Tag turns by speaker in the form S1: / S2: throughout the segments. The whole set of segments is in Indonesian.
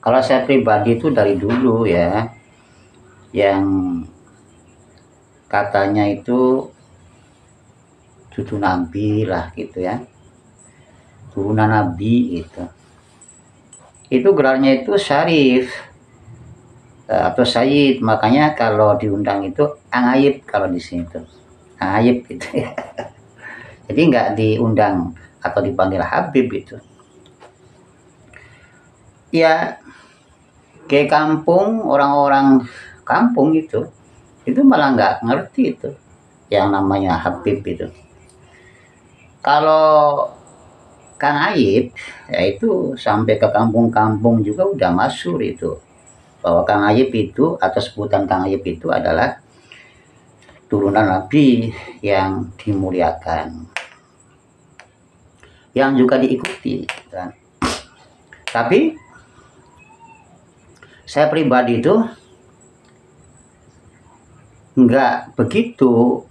S1: Kalau saya pribadi itu dari dulu ya, yang katanya itu cucu nabi lah gitu ya, turunan nabi itu gelarnya itu syarif atau sayyid. Makanya kalau diundang itu angayib, kalau di sini tuh angayib gitu ya. Jadi nggak diundang atau dipanggil habib itu ya. Ke kampung, orang-orang kampung itu malah nggak ngerti itu yang namanya habib itu. Kalau Kang Ayib ya itu sampai ke kampung-kampung juga udah masyhur itu, bahwa Kang Ayib itu atau sebutan Kang Ayib itu adalah turunan Nabi yang dimuliakan, yang juga diikuti kan. Tapi saya pribadi itu nggak begitu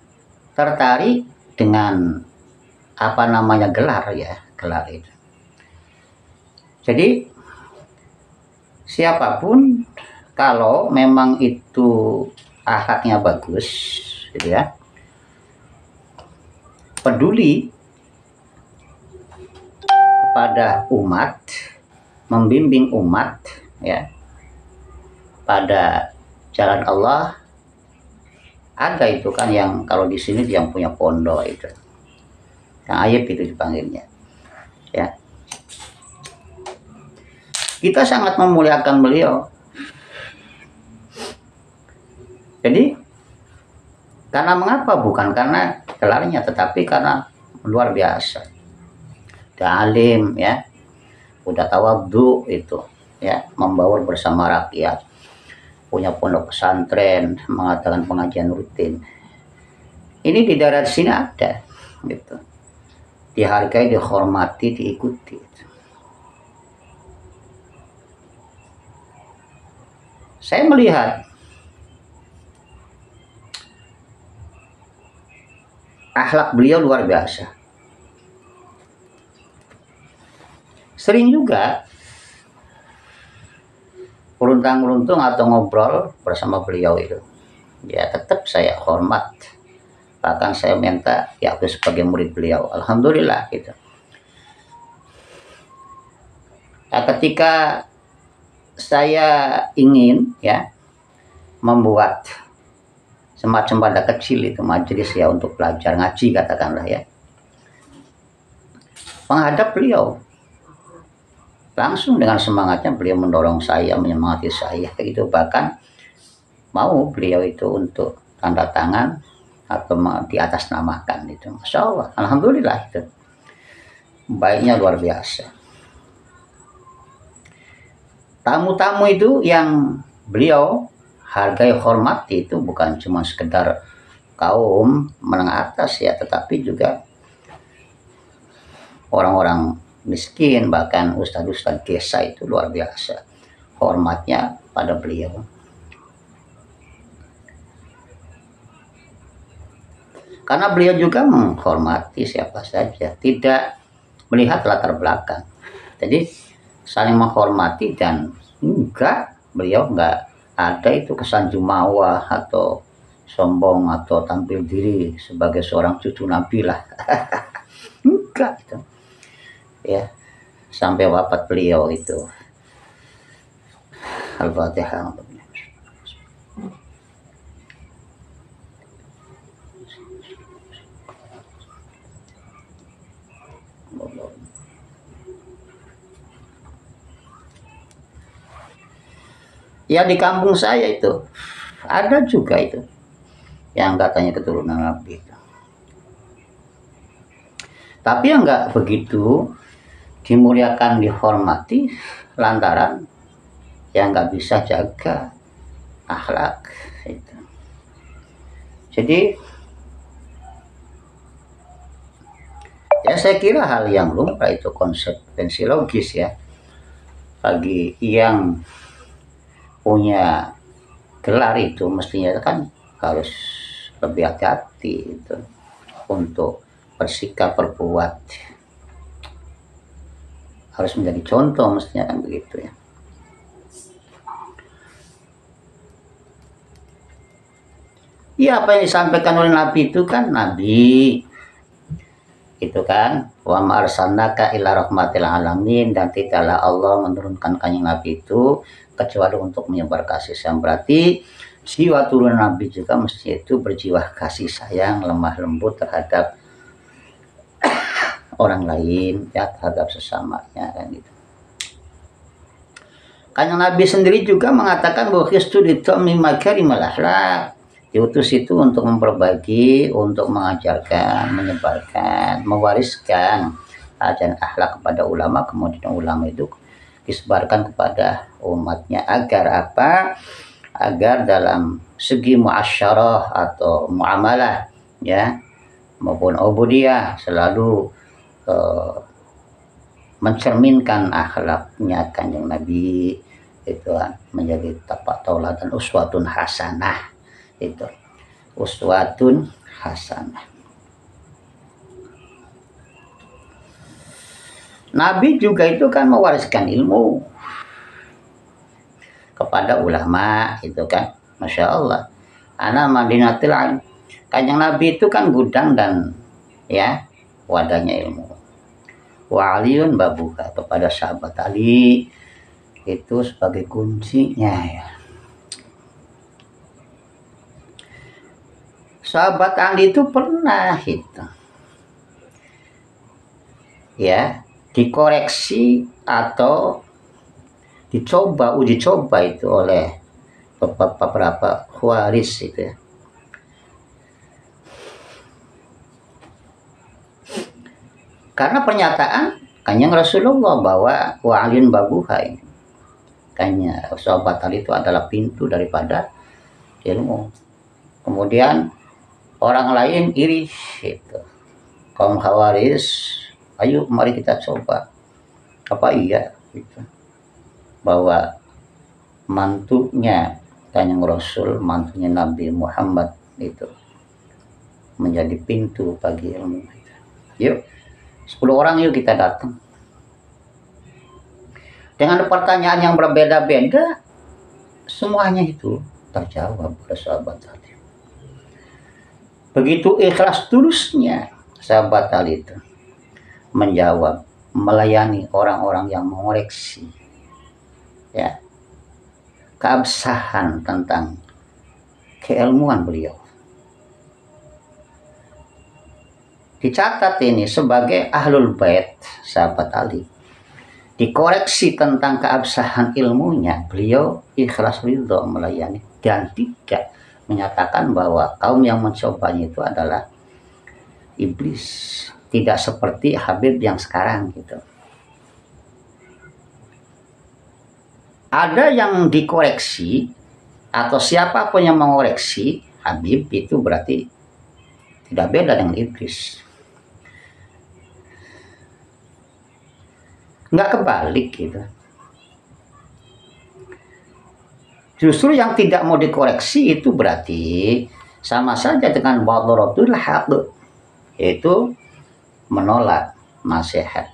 S1: tertarik dengan apa namanya gelar ya, gelar itu. Jadi siapapun kalau memang itu akhlaknya bagus gitu ya, peduli kepada umat, membimbing umat ya pada jalan Allah, ada itu kan yang kalau di sini yang punya pondok itu Kang Ayib itu dipanggilnya ya. Kita sangat memuliakan beliau. Jadi karena mengapa? Bukan karena gelarnya, tetapi karena luar biasa. Udah alim ya, udah tawadhu itu ya, membaur bersama rakyat, punya pondok pesantren, mengadakan pengajian rutin. Ini di daerah sini ada gitu, dihargai, dihormati, diikuti. Saya melihat akhlak beliau luar biasa. Sering juga beruntung atau ngobrol bersama beliau itu, ya tetap saya hormat. Bahkan saya minta ya aku sebagai murid beliau, alhamdulillah gitu. Nah, ketika saya ingin ya membuat semacam wadah kecil itu, majelis ya untuk belajar ngaji katakanlah ya, menghadap beliau langsung dengan semangatnya beliau mendorong saya, menyemangati saya itu, bahkan mau beliau itu untuk tanda tangan atau di atas namakan itu, masya Allah, alhamdulillah itu baiknya luar biasa. Tamu-tamu itu yang beliau hargai, hormati itu bukan cuma sekedar kaum menengah atas ya, tetapi juga orang-orang miskin, bahkan ustadz-ustadz desa itu luar biasa hormatnya pada beliau. Karena beliau juga menghormati siapa saja, tidak melihat latar belakang. Jadi saling menghormati, dan beliau enggak ada itu kesan jumawa atau sombong atau tampil diri sebagai seorang cucu Nabi lah. Enggak itu ya, sampai wafat beliau itu. Al-Fatihah. Ya di kampung saya itu ada juga itu yang katanya keturunan Nabi itu. Tapi yang nggak begitu dimuliakan, dihormati lantaran yang nggak bisa jaga akhlak itu. Jadi ya saya kira hal yang lumrah itu, konsekuensi logis ya bagi yang punya gelar itu, mestinya kan harus lebih hati-hati itu untuk bersikap, berbuat, harus menjadi contoh, mestinya kan begitu ya. Ya, apa yang disampaikan oleh Nabi itu kan Nabi itu kan, wa ma arsalnaka illa rahmatil alamin, dan tidaklah Allah menurunkan kanjeng Nabi itu kecuali untuk menyebar kasih sayang. Berarti jiwa turun Nabi juga mesti itu berjiwa kasih sayang, lemah lembut terhadap orang lain, ya, terhadap sesamanya kan gitu. Kanjeng Nabi sendiri juga mengatakan bahwa Kristus itu mimakarimul akhlak, diutus itu untuk memperbaiki, untuk mengajarkan, menyebarkan, mewariskan ajaran akhlak kepada ulama, kemudian ulama itu disebarkan kepada umatnya agar apa? Agar dalam segi muasyarah atau muamalah, ya, maupun ubudiyah selalu mencerminkan akhlaknya kanjeng Nabi itu kan, menjadi tapak tauladan uswatun hasanah. Itu uswatun hasanah. Nabi juga itu kan mewariskan ilmu kepada ulama itu kan, masya Allah. Ana madinatil ilm. Kanjeng Nabi itu kan gudang dan ya wadahnya ilmu. Wa aliyun babuka, kepada sahabat Ali itu sebagai kuncinya ya. Sahabat Ali itu pernah itu ya dikoreksi atau dicoba, uji coba itu oleh beberapa waris itu ya. Karena pernyataan kanjeng Rasulullah bahwa wa'alin babuha ini, kanjeng sahabat Ali itu adalah pintu daripada ilmu. Kemudian orang lain iri itu, kaum Khawaris, ayo mari kita coba apa iya gitu, bahwa mantunya kanjeng Rasul, mantunya Nabi Muhammad itu menjadi pintu bagi ilmu. Yuk 10 orang yuk kita datang dengan pertanyaan yang berbeda-beda, semuanya itu terjawab oleh sahabat Ali. Begitu ikhlas tulusnya sahabat Ali itu menjawab, melayani orang-orang yang mengoreksi ya keabsahan tentang keilmuan beliau. Dicatat ini sebagai ahlul bait sahabat Ali, dikoreksi tentang keabsahan ilmunya, beliau ikhlas ridho melayani dan tidak menyatakan bahwa kaum yang mencobanya itu adalah iblis, tidak seperti Habib yang sekarang gitu. Ada yang dikoreksi atau siapapun yang mengoreksi Habib itu berarti tidak beda dengan iblis. Nggak kebalik gitu. Justru yang tidak mau dikoreksi itu berarti sama saja dengan wadaratul haq, yaitu menolak nasihat,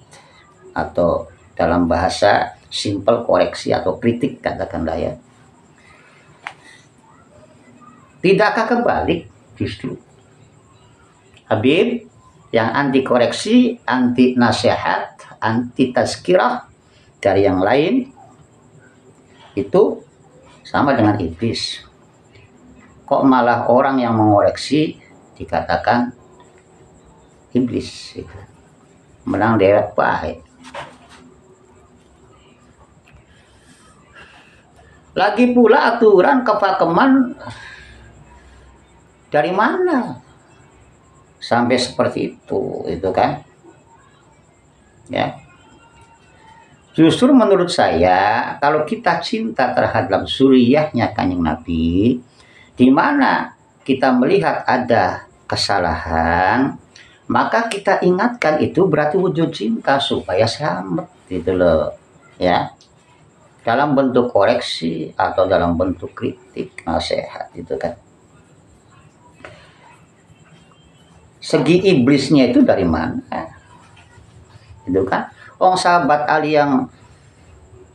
S1: atau dalam bahasa simpel koreksi atau kritik katakanlah ya. Tidakkah kebalik justru? Habib yang anti koreksi, anti nasihat, anti tazkirah dari yang lain itu sama dengan iblis. Kok malah orang yang mengoreksi dikatakan iblis itu. Menang dewek baik. Lagi pula aturan kepakeman dari mana sampai seperti itu kan ya. Justru menurut saya, kalau kita cinta terhadap zuriyahnya kanjeng Nabi, di mana kita melihat ada kesalahan, maka kita ingatkan, itu berarti wujud cinta supaya selamat gitu loh ya, dalam bentuk koreksi atau dalam bentuk kritik, nasihat itu kan. Segi iblisnya itu dari mana itu kan. Orang sahabat Ali yang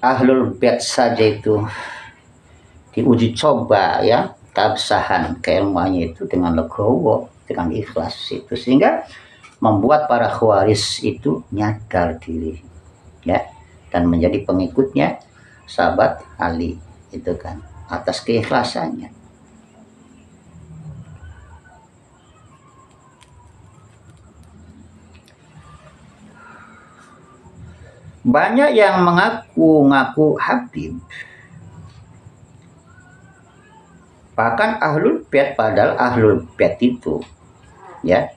S1: ahlul bait saja itu diuji coba ya, keabsahan keilmuannya itu dengan legowo, dengan ikhlas itu, sehingga membuat para khawaris itu nyadar diri, ya, dan menjadi pengikutnya sahabat Ali itu kan, atas keikhlasannya. Banyak yang mengaku-ngaku Habib, bahkan ahlul bait, padahal ahlul bait itu, ya,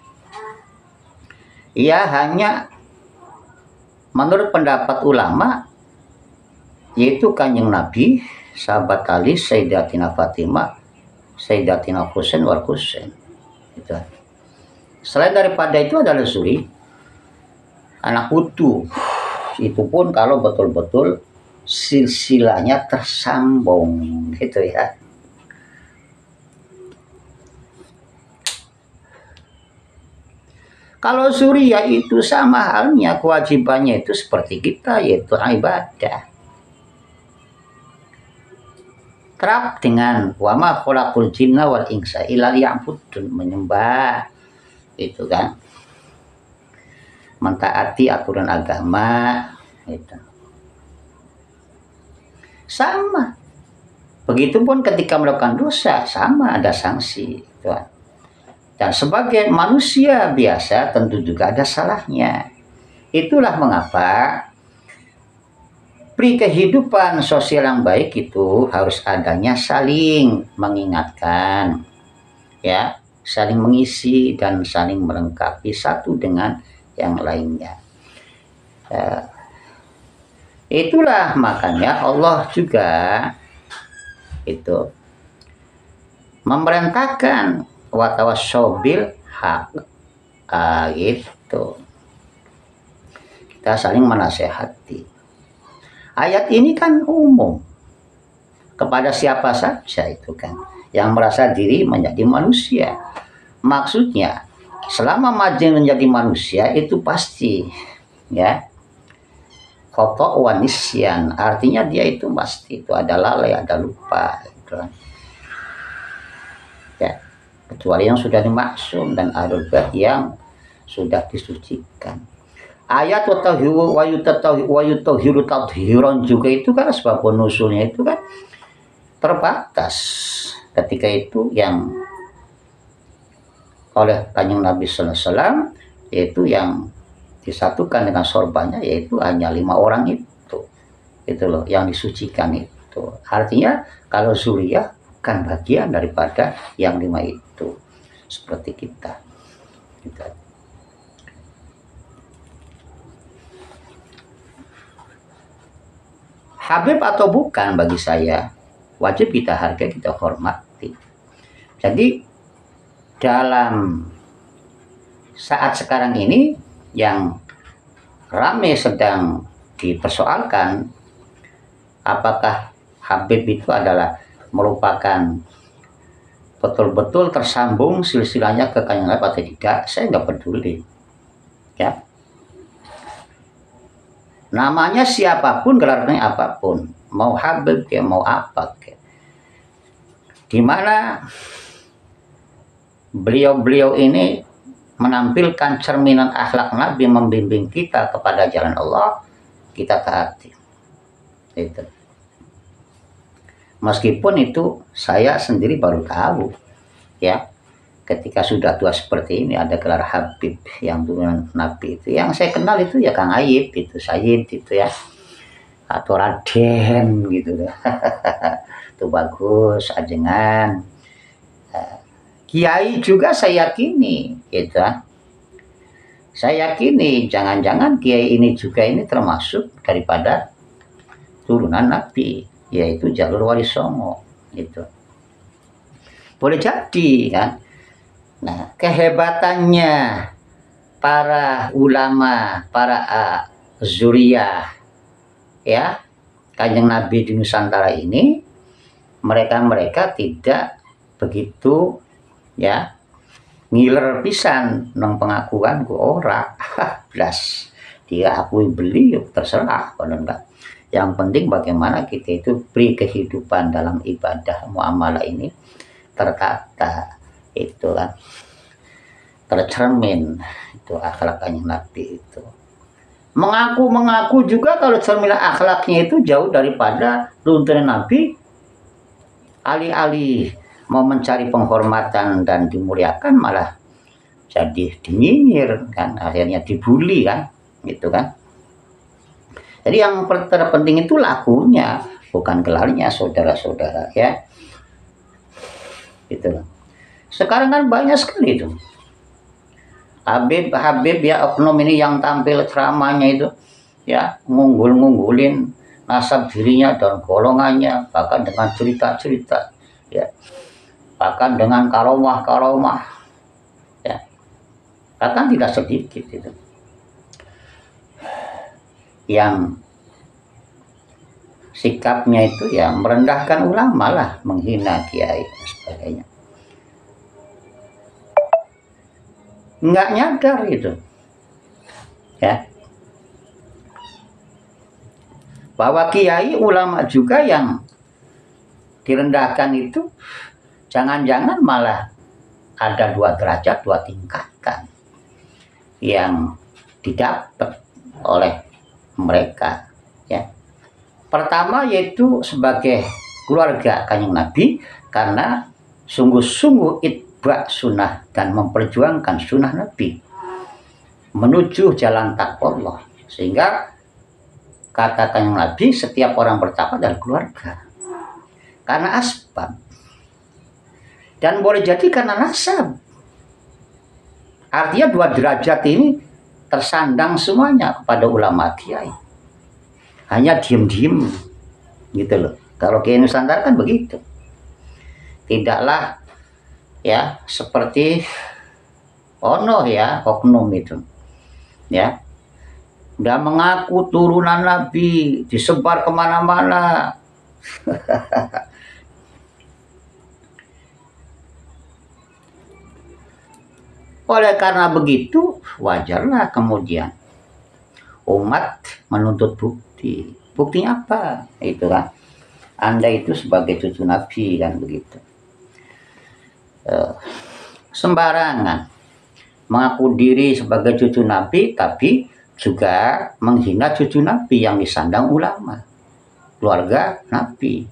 S1: ia hanya menurut pendapat ulama, yaitu Kanjeng Nabi, sahabat Ali, Sayyidatina Fatimah, Sayyidatina Husain wal Husain. Itu. Selain daripada itu adalah suri, anak putu. Itu pun kalau betul-betul silsilahnya tersambung, gitu ya. Kalau Suriah itu sama halnya, kewajibannya itu seperti kita, yaitu ibadah. Kerap dengan wa ma khalaqul jinna wal insa illa liya'budun, menyembah, itu kan, mentaati aturan agama, itu sama. Begitupun ketika melakukan dosa, sama, ada sanksi, itu. Dan sebagai manusia biasa tentu juga ada salahnya. Itulah mengapa pri kehidupan sosial yang baik itu harus adanya saling mengingatkan, ya, saling mengisi dan saling melengkapi satu dengan yang lainnya. Itulah makanya Allah juga itu memerintahkan wa tawassaw bil haq, gitu. Kita saling menasehati. Ayat ini kan umum kepada siapa saja, itu kan, yang merasa diri menjadi manusia. Maksudnya selama maju menjadi manusia itu pasti, ya, khoto' wa nisyan, artinya dia itu pasti itu ada lalai, ada lupa, gitu. Ya, kecuali yang sudah dimaksum dan ahlul bait yang sudah disucikan. Ayat wa yutahhiru tadhiran juga itu kan sebab nusulnya itu kan terbatas. Ketika itu yang oleh Kanjeng Nabi sallallahu alaihi wasallam, yaitu yang disatukan dengan sorbannya, yaitu hanya 5 orang itu loh yang disucikan itu. Artinya kalau Suriah bukan bagian daripada yang 5 itu, seperti kita. Habib atau bukan, bagi saya wajib kita hargai, kita hormati. Jadi dalam saat sekarang ini yang ramai sedang dipersoalkan, apakah Habib itu adalah merupakan betul-betul tersambung silsilahnya ke Kanjeng Nabi atau tidak, saya nggak peduli, ya. Namanya siapapun, gelarnya apapun, mau Habib ya mau apa, ya. Dimana beliau-beliau ini menampilkan cerminan akhlak Nabi, membimbing kita kepada jalan Allah, kita taati. Itu. Meskipun itu saya sendiri baru tahu, ya, ketika sudah tua seperti ini ada gelar Habib yang turunan Nabi itu. Yang saya kenal itu ya Kang Ayib, itu Sayyid itu, ya, atau Raden gitu. Itu bagus, ajengan. Kiai juga saya yakini, gitu. Saya yakini jangan-jangan kiai ini juga ini termasuk daripada turunan Nabi, yaitu jalur Wali Songo, gitu. Boleh jadi kan. Nah, kehebatannya para ulama, para zuriyah, ya, Kanjeng Nabi di Nusantara ini, mereka tidak begitu, ya, ngiler pisan nang pengakuan ku ora. Blas dia akui beliau, terserah, benar enggak. Yang penting bagaimana kita itu beri kehidupan dalam ibadah muamalah ini tertata, itu kan tercermin, itu akhlak Kanjeng Nabi itu. Mengaku juga kalau cerminan akhlaknya itu jauh daripada tuntunan Nabi, alih-alih mau mencari penghormatan dan dimuliakan malah jadi dinyinyir kan, akhirnya dibully kan, gitu kan. Jadi yang terpenting itu lakunya, bukan gelarnya, saudara-saudara ya. Gitu. Sekarang kan banyak sekali itu. Habib ya, oknum ini yang tampil ceramahnya itu ya ngunggulin nasab dirinya dan golongannya, bahkan dengan cerita-cerita ya, bahkan dengan karomah ya, bahkan tidak sedikit itu yang sikapnya itu ya merendahkan ulama lah, menghina kiai dan sebagainya. Nggak nyadar itu ya, bahwa kiai ulama juga yang direndahkan itu jangan-jangan malah ada 2 derajat, 2 tingkatan yang didapat oleh mereka ya. Pertama yaitu sebagai keluarga Kanjeng Nabi, karena sungguh-sungguh itba sunnah dan memperjuangkan sunnah Nabi menuju jalan takwa, sehingga kata Kanjeng Nabi setiap orang bertakwa adalah keluarga karena asbab, dan boleh jadi karena nasab. Artinya 2 derajat ini tersandang semuanya kepada ulama kiai, hanya diem-diem gitu loh. Kalau kiai Nusantara kan begitu, tidaklah ya seperti ono ya oknum itu ya, udah mengaku turunan Nabi disebar kemana-mana. Oleh karena begitu, wajarlah kemudian umat menuntut bukti. Buktinya apa? Itu kan, Anda itu sebagai cucu Nabi kan begitu. Sembarangan mengaku diri sebagai cucu Nabi, tapi juga menghina cucu Nabi yang disandang ulama, keluarga Nabi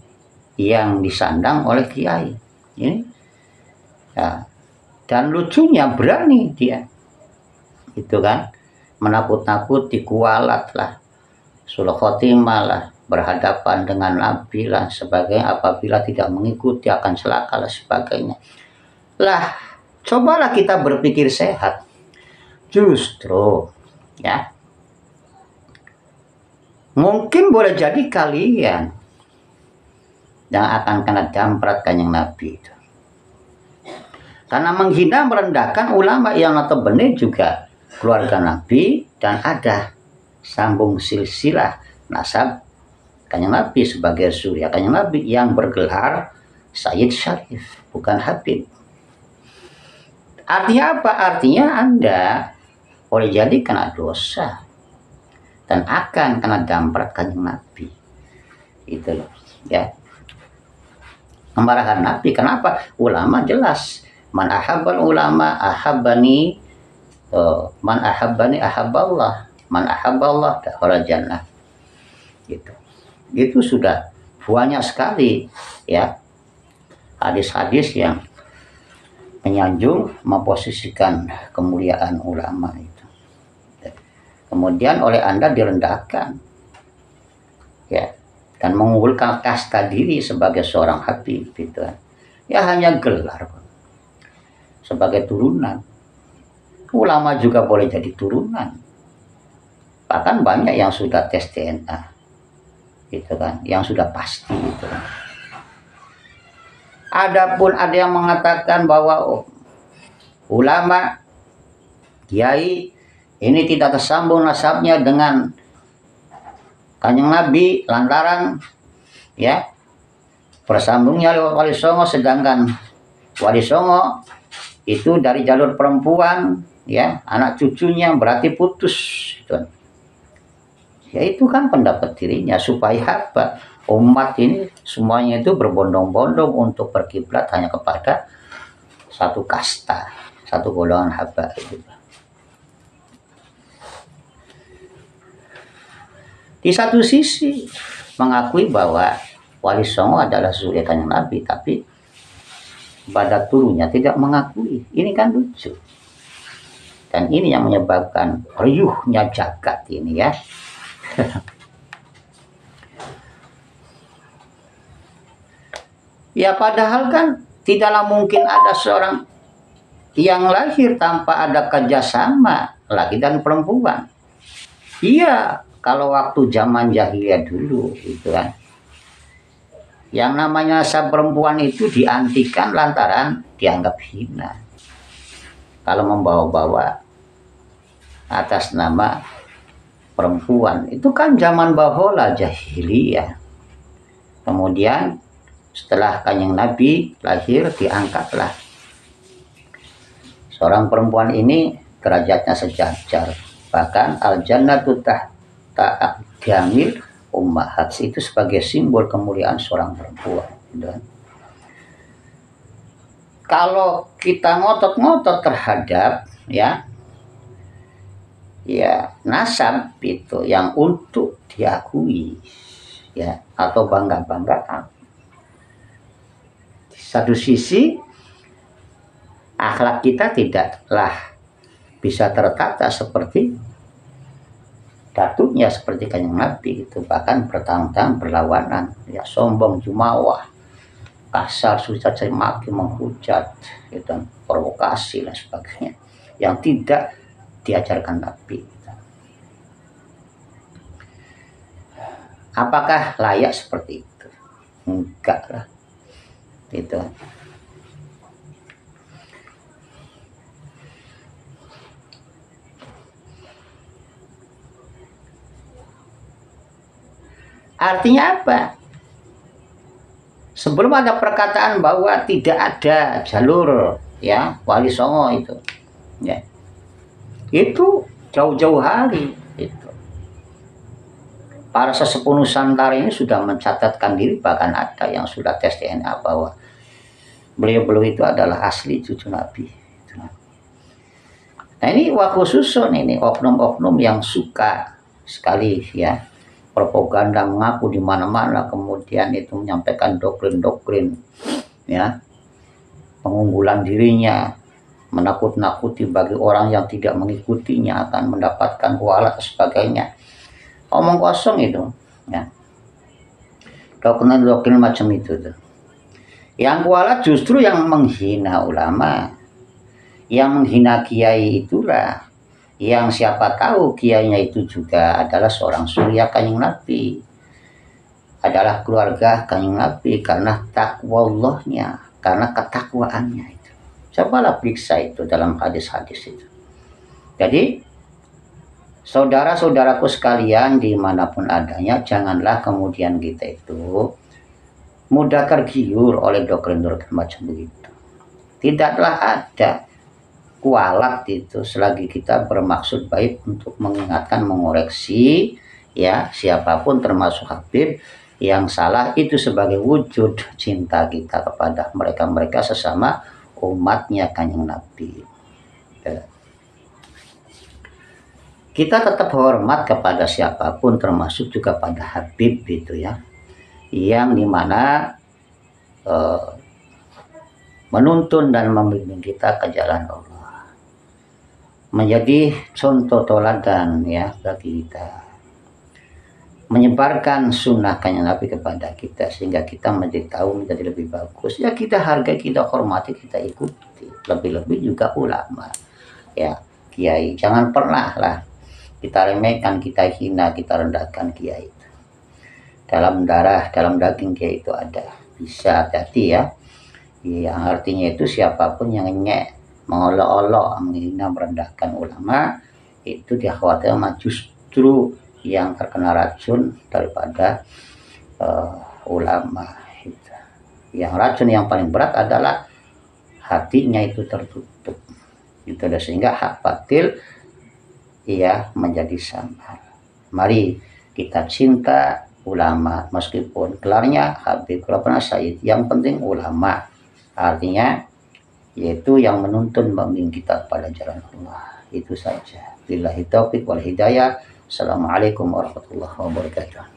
S1: yang disandang oleh kiai. Ini ya. Dan lucunya berani dia, itu kan, menakut-nakuti, kualat lah, sul khotimah lah, berhadapan dengan Nabi lah sebagainya, apabila tidak mengikuti akan celaka lah sebagainya. Lah, cobalah kita berpikir sehat. Justru ya, mungkin boleh jadi kalian yang akan kena damprat Kanjeng Nabi itu, karena menghina merendahkan ulama yang notabene juga keluarga Nabi dan ada sambung silsilah nasab Kanjeng Nabi sebagai surya Kanjeng Nabi yang bergelar Sayyid Syarif, bukan Habib. Artinya apa? Artinya Anda boleh jadi kena dosa dan akan kena damprat Kanjeng Nabi. Itu loh ya, kemarahan Nabi. Kenapa? Ulama jelas, man ahabbal ulama ahabbani, man ahabbani ahabballah, man ahabballah dakhala jannah. Gitu. Itu sudah banyak sekali ya hadis-hadis yang menyanjung, memposisikan kemuliaan ulama itu. Kemudian oleh Anda direndahkan ya, dan mengunggulkan kasta diri sebagai seorang habib gitu. Ya hanya gelar sebagai turunan. Ulama juga boleh jadi turunan. Bahkan banyak yang sudah tes DNA, gitu kan, yang sudah pasti gitu kan. Adapun ada yang mengatakan bahwa ulama kiai ini tidak tersambung nasabnya dengan Kanjeng Nabi lantaran ya bersambungnya lewat Wali Songo, sedangkan Wali Songo itu dari jalur perempuan ya, anak cucunya berarti putus gitu. Ya itu kan pendapat dirinya, supaya apa? Umat ini semuanya itu berbondong-bondong untuk berkiblat hanya kepada satu kasta, satu golongan haba itu. Di satu sisi mengakui bahwa Wali Songo adalah zuriat Kanjeng Nabi, tapi pada turunnya tidak mengakui. Ini kan lucu. Dan ini yang menyebabkan riuhnya jagat ini ya. Ya padahal kan tidaklah mungkin ada seorang yang lahir tanpa ada kerjasama laki dan perempuan. Iya, kalau waktu zaman jahiliyah dulu itu kan, yang namanya nasab perempuan itu diantikan lantaran dianggap hina kalau membawa-bawa atas nama perempuan. Itu kan zaman bahola jahiliyah. Kemudian setelah Kanjeng Nabi lahir, diangkatlah seorang perempuan ini, derajatnya sejajar. Bahkan al-jannatu tahta aqdamil ummahat, itu sebagai simbol kemuliaan seorang perempuan. Dan kalau kita ngotot-ngotot terhadap ya nasab itu yang untuk diakui ya atau bangga-banggakan, di satu sisi akhlak kita tidaklah bisa tertata seperti datuknya, seperti Kanjeng Nabi itu, bahkan bertahun-tahun berlawanan ya, sombong, jumawah, kasar, susah maki, menghujat itu, provokasi dan sebagainya yang tidak diajarkan Nabi. Apakah layak seperti itu? Enggak lah itu. Artinya apa? Sebelum ada perkataan bahwa tidak ada jalur ya Wali Songo itu ya, itu jauh-jauh hari itu para sesepuh Nusantara ini sudah mencatatkan diri, bahkan ada yang sudah tes DNA bahwa beliau-beliau itu adalah asli cucu Nabi. Nah ini wakhususun ini oknum-oknum yang suka sekali ya propaganda, mengaku di mana-mana, kemudian itu menyampaikan doktrin-doktrin ya, pengunggulan dirinya, menakut-nakuti bagi orang yang tidak mengikutinya akan mendapatkan kualat dan sebagainya. Omong kosong itu ya, doktrin macam itu tuh. Yang kualat justru yang menghina ulama, yang menghina kiai itulah yang siapa tahu kiainya itu juga adalah seorang surya Kanjeng Nabi, adalah keluarga Kanjeng Nabi karena takwa Allahnya, karena ketakwaannya itu. Cobalah periksa itu dalam hadis-hadis itu. Jadi saudara-saudaraku sekalian dimanapun adanya, janganlah kemudian kita itu mudah tergiur oleh doktrin-doktrin macam begitu. Tidaklah ada kualat itu selagi kita bermaksud baik untuk mengingatkan, mengoreksi ya siapapun termasuk Habib yang salah itu sebagai wujud cinta kita kepada mereka-mereka sesama umatnya Kanjeng Nabi. Ya. Kita tetap hormat kepada siapapun termasuk juga pada Habib itu ya, yang dimana menuntun dan membimbing kita ke jalan Allah, menjadi contoh teladan ya bagi kita, menyebarkan sunnah Kanjeng Nabi kepada kita sehingga kita menjadi tahu, menjadi lebih bagus ya, kita hargai, kita hormati, kita ikuti. Lebih-lebih juga ulama ya, kiai, jangan pernah lah kita remehkan, kita hina, kita rendahkan kiai. Dalam darah, dalam daging kiai itu ada, bisa hati-hati ya, yang artinya itu siapapun yang nyek, mengolok-olok, menghina, merendahkan ulama, itu dikhawatirkan justru yang terkena racun daripada ulama itu. Yang racun yang paling berat adalah hatinya itu tertutup itu, sehingga hak batil ia menjadi samar. Mari kita cinta ulama, meskipun gelarnya Habib Rabbana Said, yang penting ulama, artinya yaitu yang menuntun membimbing kita pada jalan Allah. Itu saja. Billahi taufiq wal hidayah. Assalamualaikum warahmatullahi wabarakatuh.